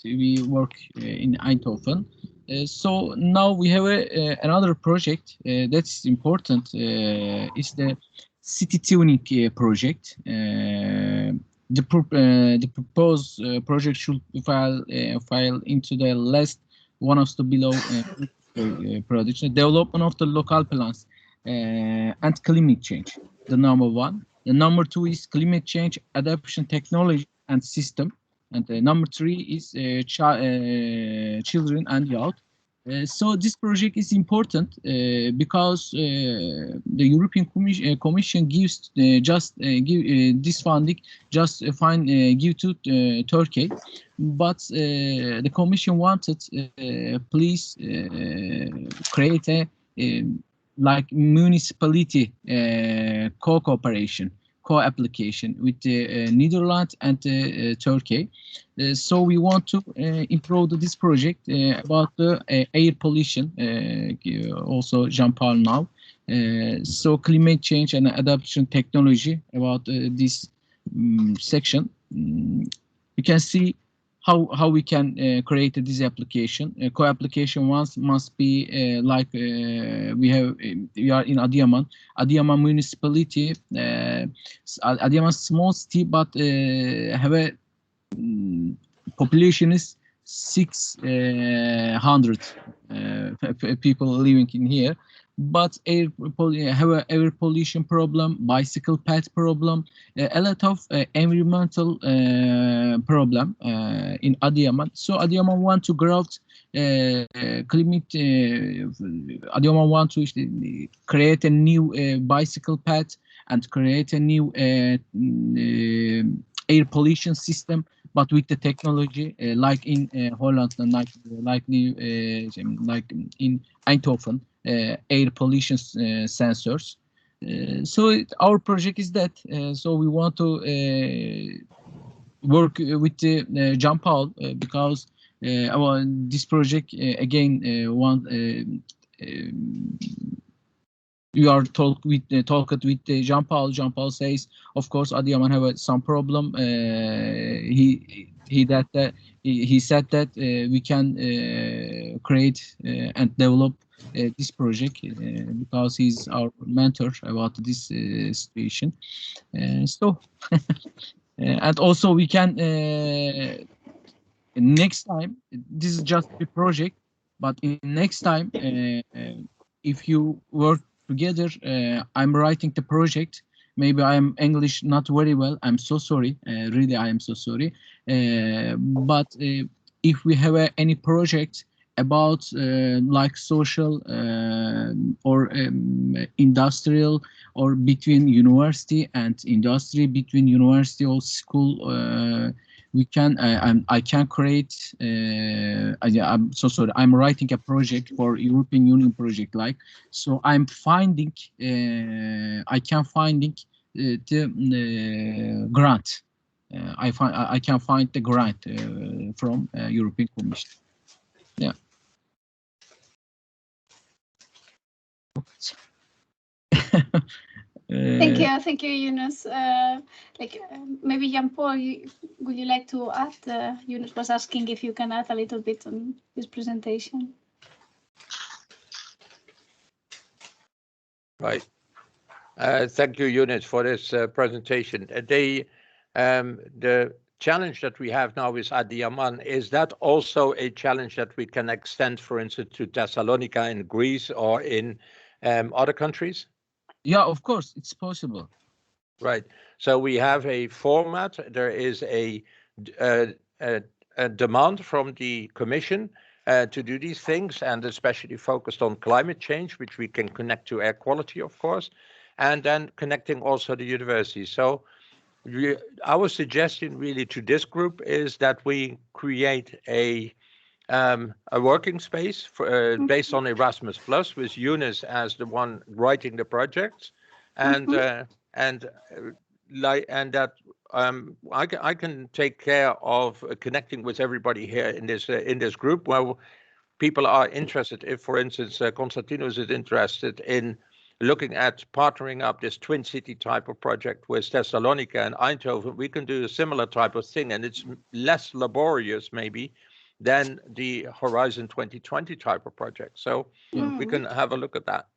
We work in Eindhoven. So now we have another project that's important. It's the city tuning project. The proposed project should file into the last one of the below production development of the local plans and climate change. The number one. The number two is climate change adaptation technology and system. And number three is children and youth. So this project is important because the European Commission gives give this funding just give to Turkey, but the Commission wanted please create a like municipality cooperation, co-application with the Netherlands and Turkey. So we want to improve this project about the air pollution, also Jean-Paul now. So climate change and adaptation technology about this section. You can see how we can create this application. Co-application once must be like we are in Adıyaman municipality. Adıyaman small city, but have a population is 600 people living in here. But have a air pollution problem, bicycle path problem, a lot of environmental problem in Adıyaman. So Adıyaman want to grow climate. Adıyaman want to create a new bicycle path and create a new air pollution system, but with the technology like in Holland and like in Eindhoven. Air pollution sensors. So our project is that. So we want to work with Jean-Paul because this project again we are talked with Jean-Paul. Jean-Paul says, of course, Adıyaman have some problem. He said that we can create and develop this project because he's our mentor about this situation. So and also we can next time, this is just a project, but in next time if you work together, I'm writing the project. Maybe I am English not very well. I'm so sorry. Really, I am so sorry. But if we have any project about like social or industrial or between university and industry, between university or school, we can I can create I'm so sorry, I'm writing a project for European Union project, like, so I'm finding I can finding the grant. I can find the grant from European Commission. Yeah. Thank you, Yunus. Maybe Jean-Paul, would you like to add? Yunus was asking if you can add a little bit on this presentation. Right. Thank you, Yunus, for this presentation. The challenge that we have now with Adıyaman, is that also a challenge that we can extend, for instance, to Thessalonica in Greece or in other countries? Yeah, of course, it's possible. Right. So we have a format. There is a demand from the Commission to do these things, and especially focused on climate change, which we can connect to air quality, of course, and then connecting also the universities. So our suggestion really to this group is that we create a working space for, based on Erasmus Plus, with Yunus as the one writing the projects, and that I can take care of connecting with everybody here in this group, where people are interested. If, for instance, Konstantinos is interested in looking at partnering up this twin city type of project with Thessalonica and Eindhoven, we can do a similar type of thing, and it's less laborious maybe than the Horizon 2020 type of project. So we can have a look at that.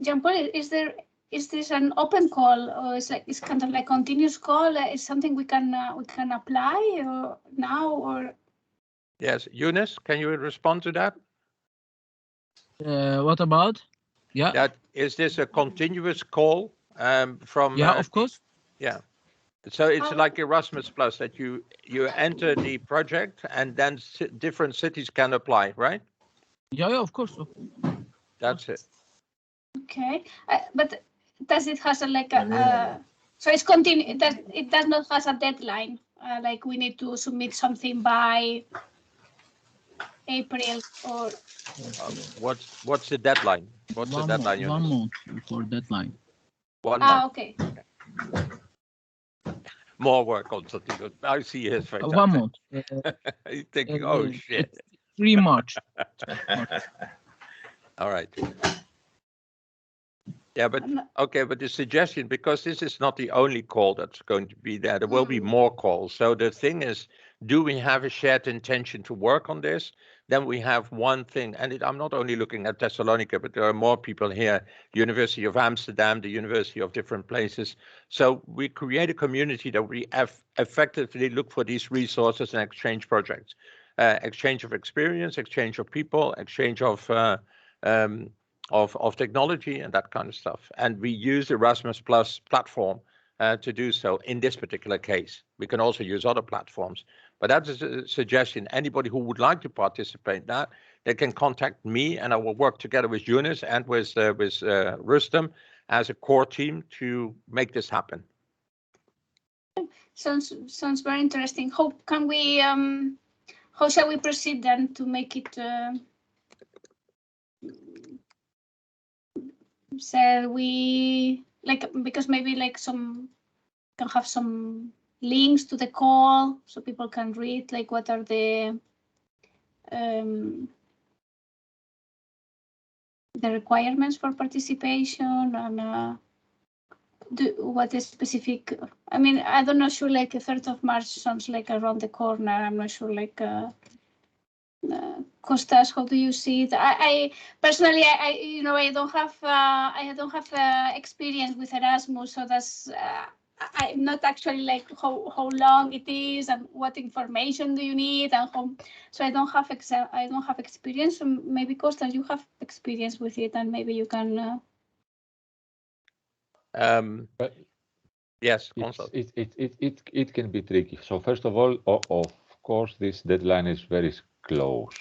Jean-Paul, is this an open call, or it's kind of like continuous call? Is something we can apply or now or? Yes, Yunus, can you respond to that? What about? Yeah. That is this a continuous call from? Yeah, of course. Yeah. So it's like Erasmus Plus, that you enter the project and then different cities can apply, right? Yeah, of course. That's it. Okay, but does it has so it's it does not has a deadline, like we need to submit something by April or? What's the deadline? What's the deadline? 1 month before deadline. 1 month. Okay. More work on something. I see his face. 1 month. He's thinking, oh shit. 3 March. All right. Yeah, but okay, but the suggestion, because this is not the only call that's going to be there, there will be more calls. So the thing is, do we have a shared intention to work on this? Then we have one thing, and I'm not only looking at Thessalonica, but there are more people here, University of Amsterdam, the University of different places. So we create a community that we effectively look for these resources and exchange projects, exchange of experience, exchange of people, exchange of technology and that kind of stuff. And we use Erasmus Plus platform to do so in this particular case. We can also use other platforms, but that is a suggestion. Anybody who would like to participate in that, they can contact me, and I will work together with Yunus and with Rustem as a core team to make this happen. Sounds very interesting. How can we how shall we proceed then to make it so we because maybe some can have some links to the call so people can read what are the requirements for participation and what is specific. I mean, I don't know, sure, the 3rd of March sounds like around the corner. I'm not sure, Kostas, how do you see it? I personally, I don't have experience with Erasmus, so that's I'm not actually how long it is and what information do you need and how. So I don't have experience. So maybe Kostas, you have experience with it, and maybe you can. Yes, it can be tricky. So first of all, of course, this deadline is very close.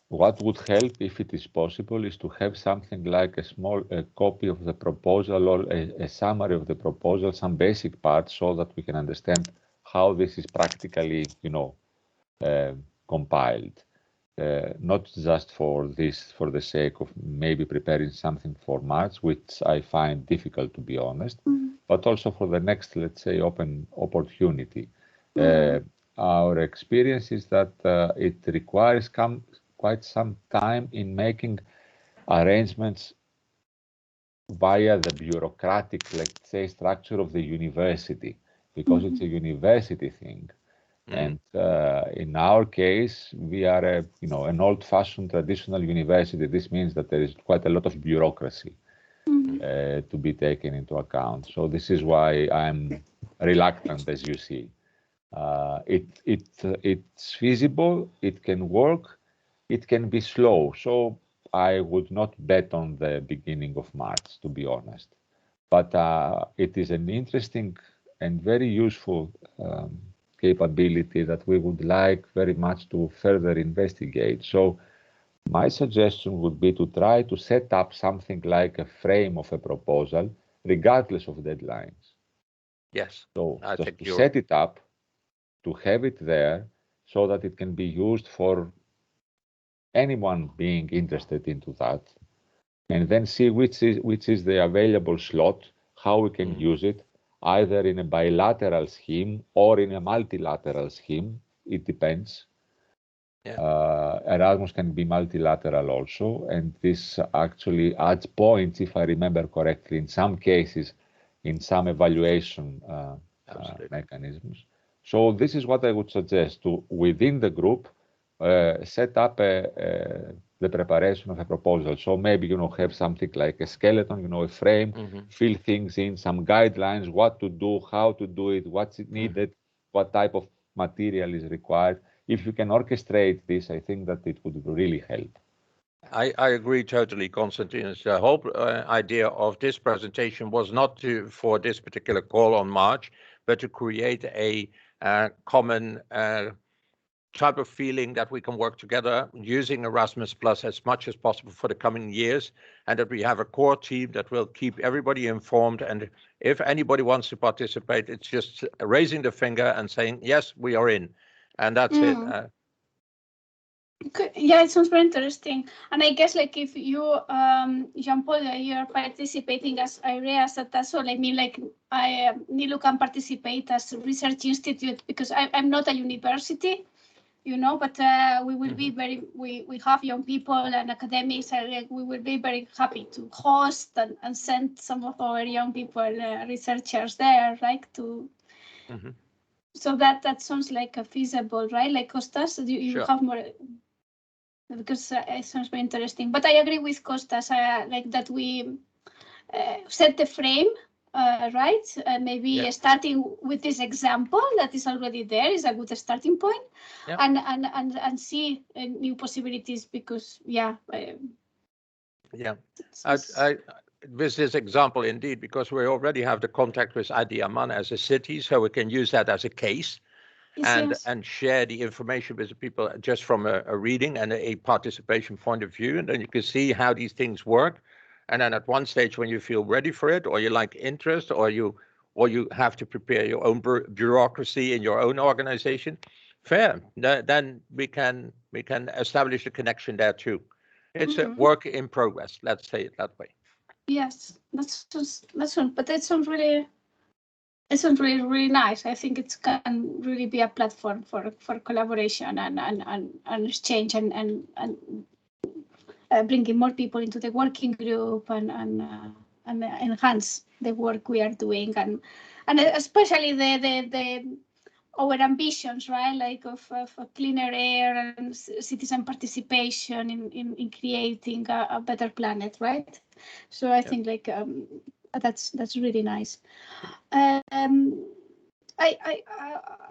What would help, if it is possible, is to have something like a small copy of the proposal or a summary of the proposal, some basic parts, so that we can understand how this is practically, compiled. Not just for the sake of maybe preparing something for March, which I find difficult, to be honest, but also for the next, let's say, open opportunity. Our experience is that it requires quite some time in making arrangements via the bureaucratic, let's say, structure of the university, because it's a university thing. And in our case, we are an old-fashioned traditional university. This means that there is quite a lot of bureaucracy to be taken into account. So this is why I'm reluctant, as you see. It's feasible, it can work, it can be slow. So I would not bet on the beginning of March, to be honest. But it is an interesting and very useful capability that we would like very much to further investigate. So my suggestion would be to try to set up something like a frame of a proposal, regardless of deadlines. Yes. So just to set it up, to have it there, so that it can be used for anyone being interested into that, and then see which is the available slot, how we can use it, either in a bilateral scheme or in a multilateral scheme. It depends. Erasmus can be multilateral also, and this actually adds points, if I remember correctly. In some cases, in some evaluation mechanisms. So this is what I would suggest to, within the group, set up the preparation of a proposal. So maybe, have something like a skeleton, a frame, fill things in, some guidelines, what to do, how to do it, what's needed, what type of material is required. If you can orchestrate this, I think that it would really help. I agree totally, Konstantinos. The whole idea of this presentation was not for this particular call on March, but to create a common type of feeling that we can work together using Erasmus Plus as much as possible for the coming years, and that we have a core team that will keep everybody informed. And if anybody wants to participate, it's just raising the finger and saying, yes, we are in. And that's it. Yeah, it sounds very interesting. And I guess like if you, Jean-Paul, you're participating as areas that that's all. I mean, like Nilu can participate as research institute because I'm not a university, but we will be we have young people and academics, and we will be very happy to host and send some of our young people, researchers there, right? So that sounds like a feasible, right? Like Kostas, you Sure. have more, because it sounds very interesting. But I agree with Kostas, like that we set the frame, right? Maybe starting with this example that is already there is a good starting point, and see new possibilities because with this example indeed, because we already have the contact with Adiyaman as a city, so we can use that as a case. And share the information with the people just from a reading and a participation point of view, and then you can see how these things work. And then at one stage, when you feel ready for it, or you like interest, or you have to prepare your own bureaucracy in your own organization, fair. Then we can establish a connection there too. It's a work in progress. Let's say it that way. Yes, that's but that sounds really. It sounds really, really nice. I think it can really be a platform for collaboration and exchange and bringing more people into the working group and enhance the work we are doing and especially the our ambitions, right? Like of cleaner air and citizen participation in creating a better planet, right? So I think like. That's really nice.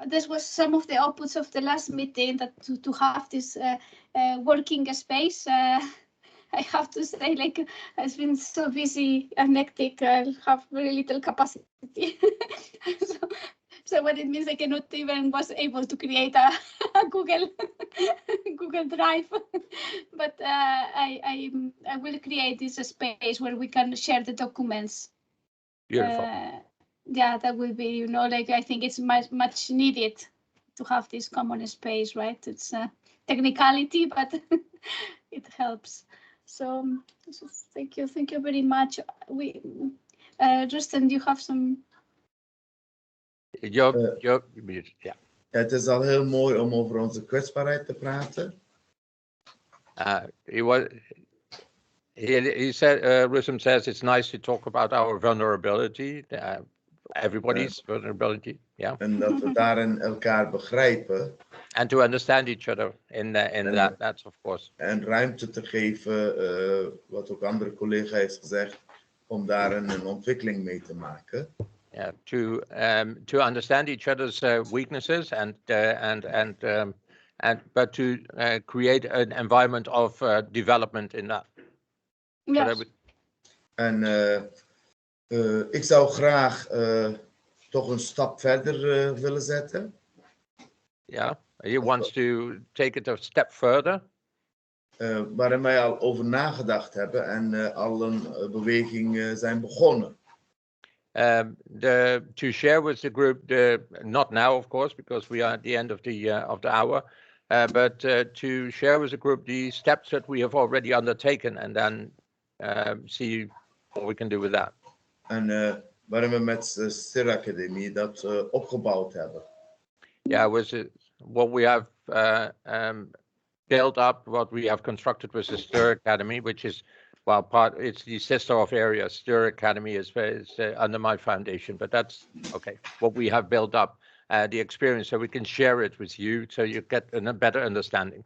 This was some of the outputs of the last meeting that to have this working space. I have to say, like, it's been so busy and hectic. I have very little capacity. So what it means, I cannot even was able to create a Google Drive, but I will create this space where we can share the documents. Beautiful. That will be, like I think it's much needed to have this common space, right? It's a technicality, but it helps. So thank you very much. Justin, you have some. Het is al heel mooi om over onze kwetsbaarheid te praten. He said, Rusum says it's nice to talk about our vulnerability, everybody's vulnerability, En dat we daarin elkaar begrijpen. And to understand each other in that, that's of course. En ruimte te geven, wat ook andere collega heeft gezegd, om daar een ontwikkeling mee te maken. Yeah, to understand each other's weaknesses but to create an environment of development in that. Yes. En ik zou graag toch een stap verder willen zetten. Yeah, he wants to take it a step further. Waarin wij al over nagedacht hebben en al een beweging zijn begonnen. To share with the group, not now, of course, because we are at the end of the hour, but to share with the group the steps that we have already undertaken, and then see what we can do with that. En waarin we met Sir Academy dat opgebouwd hebben. Yeah, what we have built up, what we have constructed with the Stir Academy, which is well, it's the sister of areas. Stir Academy is under my foundation, but that's okay. What we have built up, the experience, so we can share it with you, so you get a better understanding.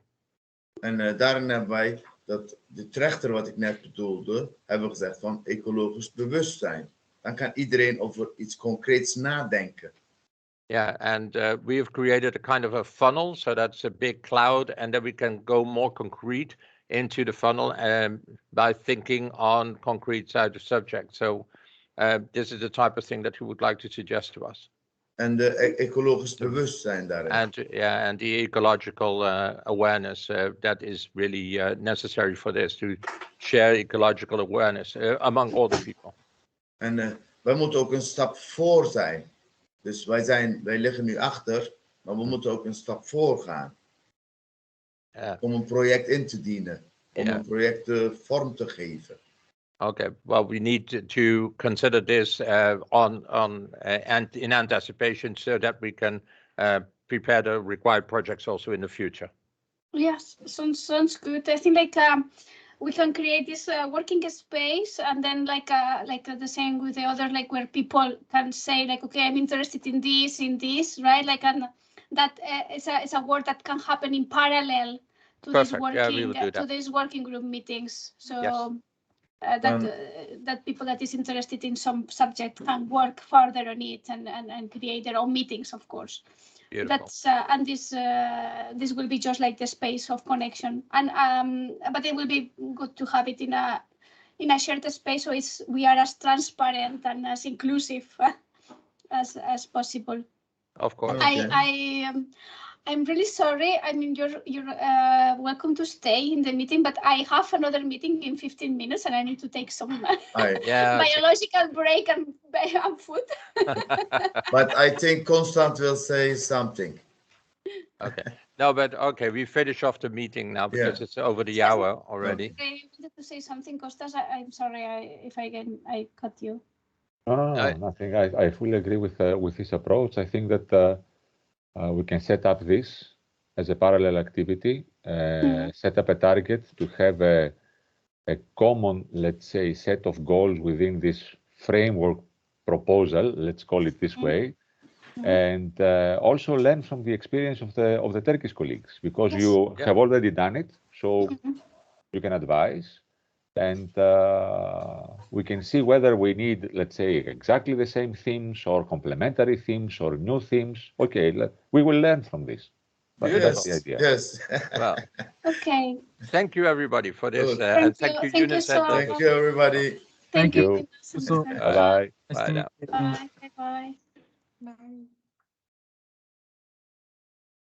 En daarin hebben wij dat de trechter wat ik net bedoelde, hebben we gezegd van ecologisch bewustzijn. Dan kan iedereen over iets concreets nadenken. Yeah, and we have created a kind of a funnel, so that's a big cloud, and then we can go more concrete into the funnel by thinking on concrete subjects. So this is the type of thing that we would like to suggest to us. En de ecologisch bewustzijn daarin. And the ecological awareness that is really necessary for this, to share ecological awareness among all the people. En wij moeten ook een stap voor zijn. Dus wij liggen nu achter, maar we moeten ook een stap voor gaan. Om een project in te dienen. Om een project vorm te geven. Okay, well, we need to consider this and in anticipation, so that we can prepare the required projects also in the future. Yes, sounds good. I think we can create this working space, and then like the same with the other, like where people can say like, okay, I'm interested in this, right? Like, and that it's a work that can happen in parallel to these working group meetings. So. Yes. That people that is interested in some subject can work further on it and create their own meetings, of course. Beautiful. That's and this will be just like the space of connection, and but it will be good to have it in a shared space, so we are as transparent and as inclusive as possible. Of course. I'm really sorry. I mean, you're welcome to stay in the meeting, but I have another meeting in 15 minutes, and I need to take some biological break and food. But I think Constant will say something. Okay. No, but okay, we finish off the meeting now because it's over the hour already. I wanted to say something, Kostas. I'm sorry if I cut you. No, nothing. I fully agree with this approach. I think that we can set up this as a parallel activity, set up a target to have a common, let's say, set of goals within this framework proposal, let's call it this way, and also learn from the experience of the Turkish colleagues, because you have already done it, so you can advise, and we can see whether we need, let's say, exactly the same themes or complementary themes or new themes. Okay, we will learn from this. But that's the idea. Yes. Well, okay. Thank you, everybody, for this. And thank you, Yunus. Thank you, everybody. Thank you. Bye-bye. Bye now. Bye. Bye. Bye.